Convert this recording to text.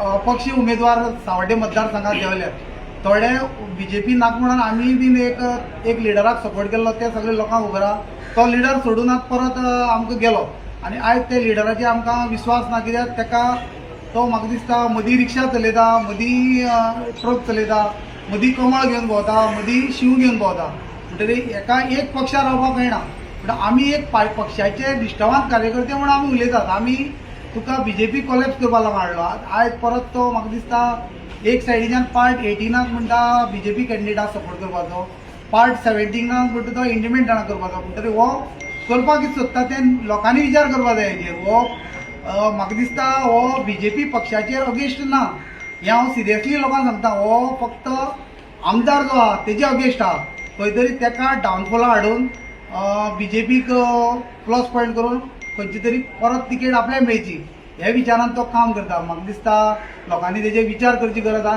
अपक्ष उमेदवार सावड्डे मतदारसंघात देवल्यात. थोडे बीजेपी नाक म्हणून आम्ही बीन एक लिडराक सपोर्ट केल्लो, ते सगळे लोकांक खबर आहा. तो लिडर सोडून परत आमकां गेलो आनी आयज ते लिडराचेर आमकां विश्वास ना. कित्याक ताका तो म्हाका दिसता मदीं रिक्षा चलयता, मदीं ट्रक चलयता, मदीं कमळ घेवन भोंवता, मदीं शिव घेवन भोंवता. म्हणटकीर एका एक पक्षार रावपाक कळना. पूण आमी एक पक्षाचे निश्ठवान कार्यकर्ते म्हणून आमी उलयतात. आमी तुका बीजेपी कॉलेप्स करपाक लागून हाडलो. आयज परत तो म्हाका दिसता एक सायडीच्यान पार्ट 18 म्हणटा बीजेपी कॅन्डिडेटाक सपोर्ट करपाचो, पार्ट 17 म्हणटा तो इंडिपेंडंटाक करपाचो. म्हणटकीर हो करपाक कितें सोदता तें लोकांनी विचार करपाक जाय हेजेर. हो म्हाका दिसता हो बीजेपी पक्षाचेर अगेन्स्ट ना. हें हांव सिरियसली लोकांक सांगता. हो फक्त आमदार जो आहा तेजे अगेन्स्ट आहा. खंय तरी ताका डावनफॉला हाडून बीजेपीक प्लस पॉयंट करून खंयची तरी परत तिकेट आपल्याक मेळची हे विचारान तो काम करता. म्हाका दिसता लोकांनी तेजेर विचार करची गरज आहा.